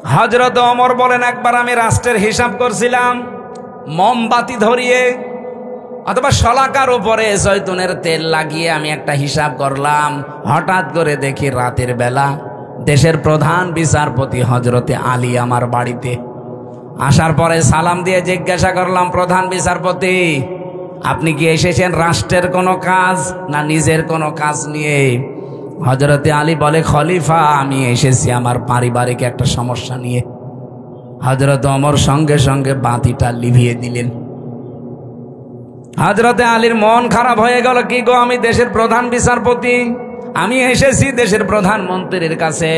হযরত ওমর বলেন, একবার আমি রাষ্ট্রের হিসাব করছিলাম মোমবাতি ধরিয়ে অথবা শলাকার উপরে জয়তুনের তেল লাগিয়ে আমি একটা হিসাব করলাম। হঠাৎ করে দেখি রাতের বেলা দেশের প্রধান বিচারপতি হযরতে আলী আমার বাড়িতে আসার পরে সালাম দিয়ে জিজ্ঞাসা করলাম, প্রধান বিচারপতি, আপনি কি এসেছেন রাষ্ট্রের কোনো কাজ না নিজের কোনো কাজ নিয়ে? হযরতে আলী বলে, খলিফা, আমি এসেছি আমার পারিবারিক একটা সমস্যা নিয়ে। হযরত ওমর সঙ্গে সঙ্গে বাতিটা লিভিয়ে দিলেন। হযরতে আলীর মন খারাপ হয়ে গেল, কি গো, আমি দেশের প্রধান বিচারপতি, আমি এসেছি দেশের প্রধানমন্ত্রীর কাছে,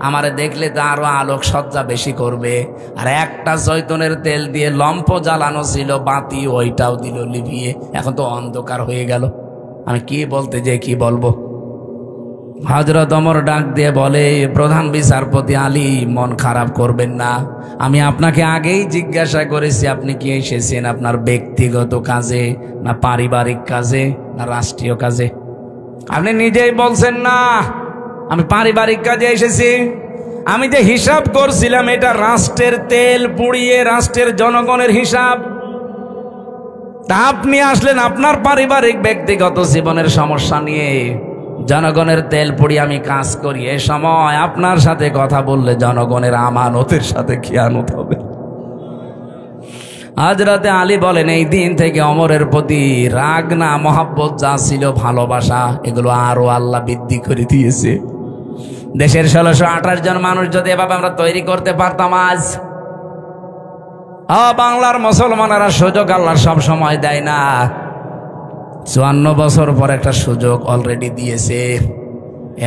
আমারে দেখলে তো আরো আলোক সজ্জা বেশি করবে। আর একটা জয়তুনের তেল দিয়ে লম্ফ জ্বালানো ছিল বাতি, ওইটাও দিল লিভিয়ে, এখন তো অন্ধকার হয়ে গেল, আমি কি বলতে যে কি বলবো। হযরত ওমর ডাক দিয়ে বলে, প্রধান বিচারপতি আলী, মন খারাপ করবেন না, আমি আপনাকে আগেই জিজ্ঞাসা করেছি আপনি কি এসেছেন আপনার ব্যক্তিগত কাজে না পারিবারিক কাজে না রাষ্ট্রীয় কাজে? আপনি নিজেই বলছেন না আমি পারিবারিক কাজে এসেছি। আমি যে হিসাব করছিলাম এটা রাষ্ট্রের তেল পুড়িয়ে রাষ্ট্রের জনগণের হিসাব। তা আপনি আসলেন আপনার পারিবারিক ব্যক্তিগত জীবনের সমস্যা নিয়ে। জনগণের তেল পুড়িয়ে আমি কাজ করি, এ সময় আপনার সাথে কথা বললে জনগণের আমানতের সাথে খেয়ানত হবে। হযরতে আলী বলেন, এই দিন থেকে ওমরের প্রতি রাগ না মহব্বত যা ছিল, ভালোবাসা, এগুলো আরো আল্লাহ বৃদ্ধি করে দিয়েছে। দেশের 1628 জন মানুষ যদি এভাবে আমরা তৈরি করতে পারতাম, আজ বাংলার মুসলমানেরা সুযোগ আল্লাহ সব সময় দেয় না, 54 বছর পর একটা সুযোগ অলরেডি দিয়েছে।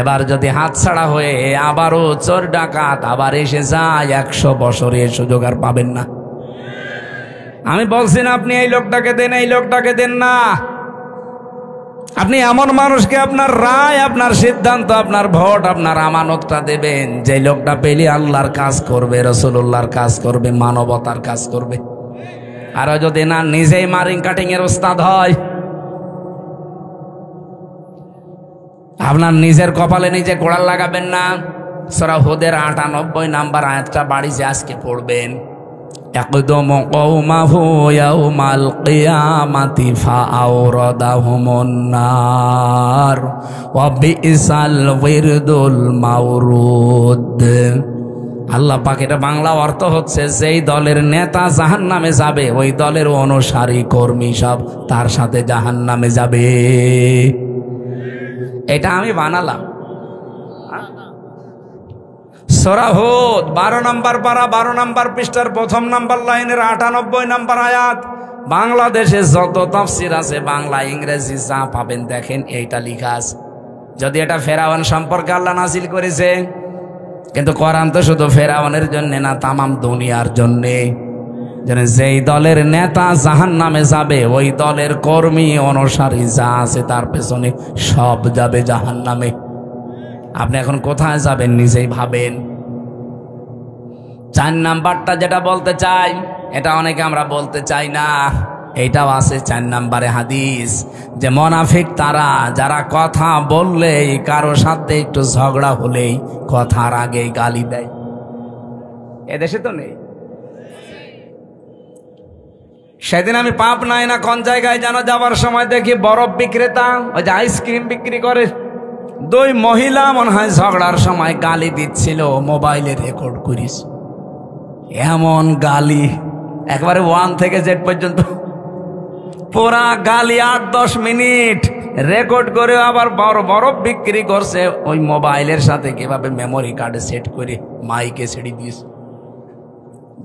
এবার যদি হাতছাড়া হয়ে আবারও চোর ডাকাত আবার এসে যায়, 100 বছরে সুযোগ আর পাবেন না। আমি বলছি না আপনি এই লোকটাকে দেন, এই লোকটাকে দেন না, আপনি এমন মানুষকে আপনার রায়, আপনার সিদ্ধান্ত, আপনার ভোট, আপনার আমানতটা দেবেন যে লোকটা পেলে আল্লাহর কাজ করবে, রাসূলুল্লাহর কাজ করবে, মানবতার কাজ করবে। আর যদি না নিজেই মারিং কাটিং এর ওস্তাদ হয়, আপনার নিজের কপালে নিজে কোড়াল লাগাবেন না। সূরা হুদের 98 নাম্বার আয়াতটা বাড়িতে আজকে পড়বেন। يقدم قومه يوم القيامة فأوردهم النار وبئس الورد المورود। আল্লাহ পাক, এটা বাংলা অর্থ হচ্ছে, যেই দলের নেতা জাহান্নামে যাবে ওই দলের অনুসারী কর্মী সব তার সাথে জাহান্নামে যাবে। এটা আমি বানালাম। সূরা হুদ 12 নম্বর পারা 12 নম্বর পৃষ্ঠার 1 নম্বর লাইনের 98 নম্বর আয়াত। বাংলাদেশে যত তাফসীর আছে, বাংলা ইংরেজি যা পাবেন দেখেন, এইটা লেখা আছে। যদি এটা ফেরাউন সম্পর্কে আল্লাহ নাযিল করেছে, কিন্তু কোরআন তো শুধু ফেরাউনের জন্য না, তামাম দুনিয়ার জন্যে। যেই দলের নেতা জাহান্নামে যাবে ওই দলের কর্মী অনুসারী যা আছে তার পেছনে সব যাবে জাহান্নামে। আপনি এখন কোথায় যাবেন নিজেই ভাবেন। 4 নাম্বারটা যেটা বলতে চাই, এটা অনেকে আমরা বলতে চাই না, এইটাও আছে 4 নম্বরে হাদিস, যে মুনাফিক তারা যারা কথা বললেই, কারো সাথে একটু ঝগড়া হলেই কথার আগেই গালি দেয়। এদেশে তো নেই। সেদিন আমি পাবনায় না কোন জায়গায় যেন যাওয়ার সময় দেখি বরফ বিক্রেতা, ওই যে আইসক্রিম বিক্রি করে, 2 মহিলা মনে হয় ঝগড়ার সময় গালি দিচ্ছিল, মোবাইলে রেকর্ড করিস। এমন গালি, একবারে 1 থেকে Z পর্যন্ত পুরা গালি, 8-10 মিনিট রেকর্ড করে আবার বরফ বিক্রি করছে ওই মোবাইলের সাথে, কিভাবে মেমোরি কার্ডে সেট করে মাইকে ছেড়ে দিয়েছে।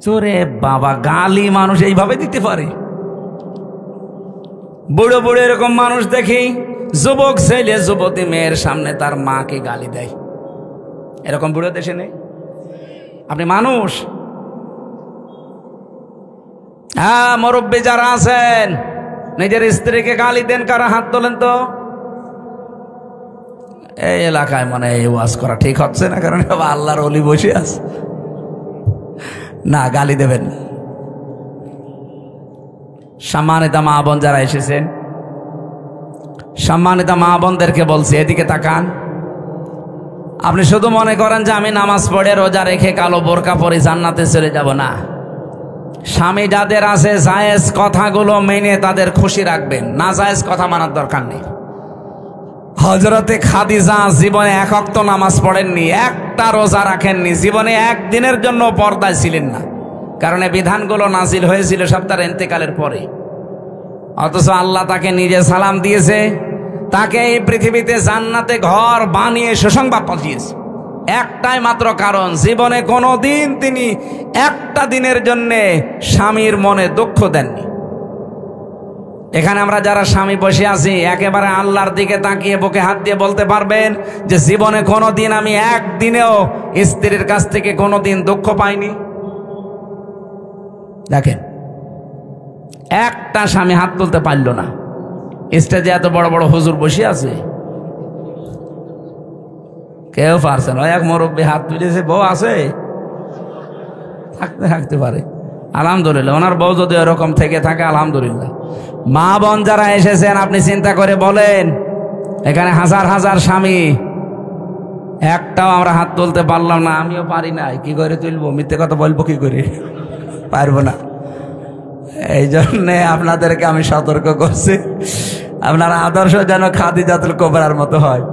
জোরে বাবা, গালি মানুষ এইভাবে দিতে পারে? বুড়ো বুড়ো এরকম মানুষ দেখি, যুবক ছেলে যুবতী মেয়ের সামনে তার মাকে গালি দেয়। এরকম বুড়ো দেশে নেই? আপনি মানুষ? হ্যাঁ, মুরব্বী যারা আছেন নিজের স্ত্রীকে গালি দেন, কারা হাত তোলেন তো। এই এলাকায় মনে এই ওয়াজ করা ঠিক হচ্ছে না, কারণ আল্লাহর ওলি বসে আছে। না, গালি দেবেন। সম্মানিত মা বোন যারা এসেছেন, সম্মানিত মা বোনদেরকে বলছি, এদিকে তাকান। আপনি শুধু মনে করেন যে আমি নামাজ পড়ে রোজা রেখে কালো বোরকা পরে জান্নাতে চলে যাব না। স্বামী যাদের আছে জায়েজ কথাগুলো মেনে তাদের খুশি রাখবেন, না জায়েজ কথা মানার দরকার নেই। হযরতে খাদিজা জীবনে এক ওয়াক্ত নামাজ পড়েননি, একটা রোজা রাখেননি, জীবনে একদিনের জন্য পর্দায় ছিলেন না, কারণ এই বিধানগুলো নাজিল হয়েছিল সব তার ইন্তেকালের পরে। অথচ আল্লাহ তাকে নিজে সালাম দিয়েছে, তাকে এই পৃথিবীতে জান্নাতে ঘর বানিয়ে সুসংবাদ পাঠিয়েছে। একটাই মাত্র কারণ, জীবনে কোনোদিন তিনি একটা দিনের জন্য স্বামীর মনে দুঃখ দেননি। এখানে আমরা যারা স্বামী বসে আছি একেবারে আল্লাহর দিকে তাকিয়ে বুকে হাত দিয়ে বলতে পারবেন যে জীবনে কোনোদিন আমি একদিনেও স্ত্রীর কাছ থেকে কোনোদিন দুঃখ পাইনি? দেখেন, একটা স্বামী হাত তুলতে পারল না। স্টেজে এত বড় বড় হুজুর বসে আছে, কেউ পারছে না। এক মুরব্বী হাত তুলেছে, বউ আছে, থাকতে পারে, আলহামদুলিল্লাহ। ওনার বউ যদি এরকম থেকে থাকে আলহামদুলিল্লাহ। মা বোন যারা এসেছেন আপনি চিন্তা করে বলেন, এখানে হাজার হাজার স্বামী, একটাও আমরা হাত তুলতে পারলাম না। আমিও পারি নাই, কি করে তুলবো? মিথ্যে কথা বলবো কি করে? পারবো না। এই জন্যে আপনাদেরকে আমি সতর্ক করছি, আপনার আদর্শ যেন খাদিজাতুল কুবরার মতো হয়।